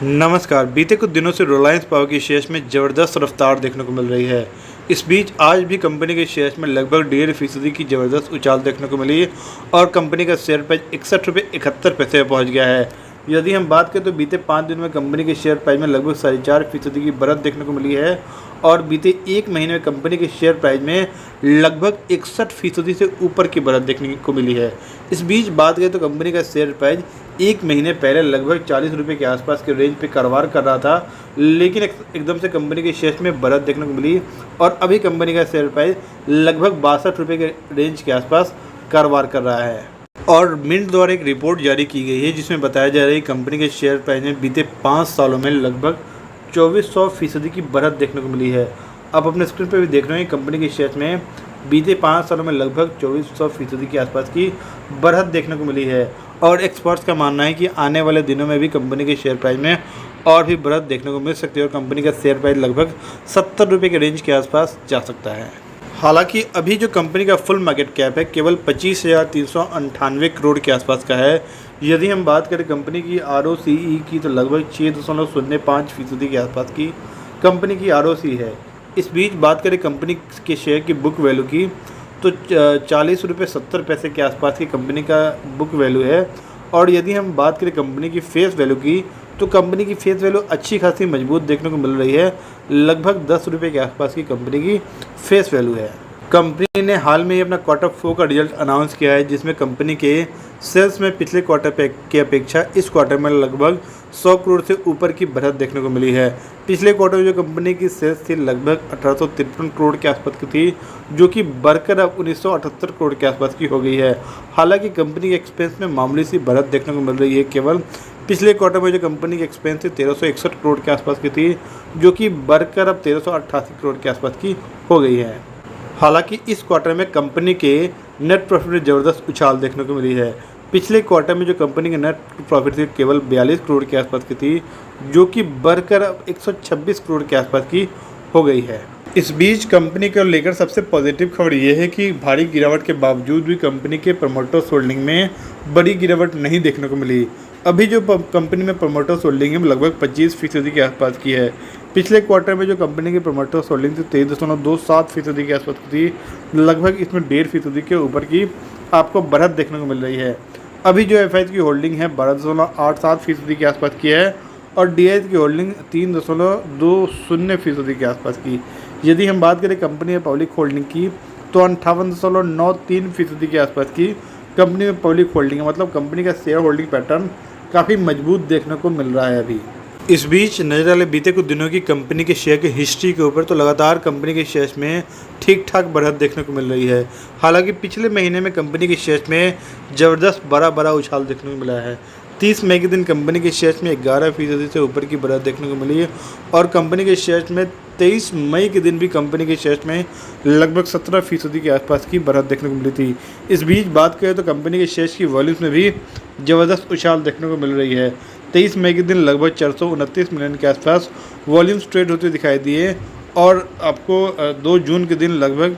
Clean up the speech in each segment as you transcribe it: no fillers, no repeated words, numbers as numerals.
नमस्कार। बीते कुछ दिनों से रिलायंस पावर की शेयर्स में ज़बरदस्त रफ्तार देखने को मिल रही है। इस बीच आज भी कंपनी के शेयर्स में लगभग 1.5% की ज़बरदस्त उछाल देखने को मिली और कंपनी का शेयर प्राइस 61.71 रुपये पे पहुँच गया है। यदि हम बात करें तो बीते 5 दिन में कंपनी के शेयर प्राइस में लगभग 4.5% की बढ़त देखने को मिली है और बीते एक महीने में कंपनी के शेयर प्राइस में लगभग 61% से ऊपर की बढ़त देखने को मिली है। इस बीच बात करें तो कंपनी का शेयर प्राइस एक महीने पहले लगभग 40 रुपये के आसपास के रेंज पे कारोबार कर रहा था, लेकिन एकदम से कंपनी के शेयर में बढ़त देखने को मिली और अभी कंपनी का शेयर प्राइस लगभग 62 रुपये के रेंज के आसपास कारोबार कर रहा है। और मिंट द्वारा एक रिपोर्ट जारी की गई है जिसमें बताया जा रहा है कि कंपनी के शेयर प्राइस में बीते 5 सालों में लगभग 2400% की बढ़त देखने को मिली है। आप अपने स्क्रीन पर भी देख रहे हैं कंपनी के शेयर में बीते 5 सालों में लगभग 2400% के आसपास की बढ़त देखने को मिली है और एक्सपर्ट्स का मानना है कि आने वाले दिनों में भी कंपनी के शेयर प्राइस में और भी बढ़त देखने को मिल सकती है और कंपनी का शेयर प्राइस लगभग 70 रुपये के रेंज के आसपास जा सकता है। हालांकि अभी जो कंपनी का फुल मार्केट कैप है केवल 25,398 करोड़ के आसपास का है। यदि हम बात करें कंपनी की ROCE की तो लगभग 6.05% के आसपास की कंपनी की ROCE है। इस बीच बात करें कंपनी के शेयर की बुक वैल्यू की तो 40.70 रुपये के आसपास की कंपनी का बुक वैल्यू है और यदि हम बात करें कंपनी की फेस वैल्यू की तो कंपनी की फेस वैल्यू अच्छी खासी मजबूत देखने को मिल रही है। लगभग 10 रुपये के आसपास की कंपनी की फेस वैल्यू है। कंपनी ने हाल में ही अपना Q4 का रिजल्ट अनाउंस किया है जिसमें कंपनी के सेल्स में पिछले क्वार्टर की अपेक्षा इस क्वार्टर में लगभग 100 करोड़ से ऊपर की बढ़त देखने को मिली है। पिछले क्वार्टर में जो कंपनी की सेल्स थी लगभग 1853 करोड़ के आसपास की थी, जो कि बढ़कर अब 1978 करोड़ के आसपास की हो गई है। हालांकि कंपनी के एक्सपेंस में मामूली सी बढ़त देखने को मिल रही है। केवल पिछले क्वार्टर में जो कंपनी की एक्सपेंस थी 1361 करोड़ के आसपास की थी, जो कि बढ़कर अब 1388 करोड़ के आसपास की हो गई है। हालांकि इस क्वार्टर में कंपनी के नेट प्रॉफिट में ज़बरदस्त उछाल देखने को मिली है। पिछले क्वार्टर में जो कंपनी की नेट प्रॉफिट थी केवल 42 करोड़ के आसपास की थी, जो कि बढ़कर अब 126 करोड़ के आसपास की हो गई है। इस बीच कंपनी को लेकर सबसे पॉजिटिव खबर यह है कि भारी गिरावट के बावजूद भी कंपनी के प्रमोटर्स होल्डिंग में बड़ी गिरावट नहीं देखने को मिली। अभी जो कंपनी में प्रमोटर्स होल्डिंग है लगभग 25% के आसपास की है। पिछले क्वार्टर में जो कंपनी की प्रमोटर्स होल्डिंग थी 23.27% के आसपास की थी, लगभग इसमें 1.5% के ऊपर की आपको बढ़त देखने को मिल रही है। अभी जो एफआई की होल्डिंग है 12.87% के आसपास की है और डीआई की होल्डिंग 3.20% के आसपास की। यदि हम बात करें कंपनी में पब्लिक होल्डिंग की तो 58.93% के आसपास की कंपनी में पब्लिक होल्डिंग है। मतलब कंपनी का शेयर होल्डिंग पैटर्न काफ़ी मजबूत देखने को मिल रहा है अभी। इस बीच नजर डाले बीते कुछ दिनों की कंपनी के शेयर की हिस्ट्री के ऊपर तो लगातार कंपनी के शेयर्स में ठीक ठाक बढ़त देखने को मिल रही है। हालांकि पिछले महीने में कंपनी के शेयर्स में ज़बरदस्त बड़ा उछाल देखने को मिला है। 30 मई के दिन कंपनी के शेयर्स में 11% से ऊपर की बढ़त देखने को मिली है और कंपनी के शेयर्स में 23 मई के दिन भी कंपनी के शेयर्स में लगभग 17% के आसपास की बढ़त देखने को मिली थी। इस बीच बात करें तो कंपनी के शेयर्स की वॉल्यूम्स में भी ज़बरदस्त उछाल देखने को मिल रही है। 23 मई के दिन लगभग 429 मिलियन के आसपास वॉल्यूम्स ट्रेड होते दिखाई दिए और आपको 2 जून के दिन लगभग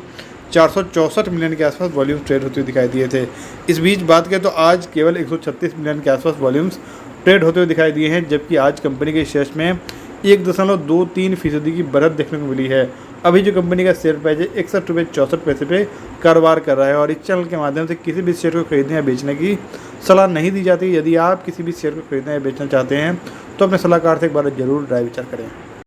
464 मिलियन के आसपास वॉल्यूम्स ट्रेड होते दिखाई दिए थे। इस बीच बात करें तो आज केवल 136 मिलियन के आसपास वॉल्यूम्स ट्रेड होते हुए दिखाई दिए हैं, जबकि आज कंपनी के शेयर्स में 1.23% की बढ़त देखने को मिली है। अभी जो कंपनी का शेयर प्राइस है 61.64 रुपये पे कारोबार कर रहा है और इस चैनल के माध्यम से किसी भी शेयर को खरीदने या बेचने की सलाह नहीं दी जाती। यदि आप किसी भी शेयर को खरीदना या बेचना चाहते हैं तो अपने सलाहकार से एक बार जरूर राय विचार करें।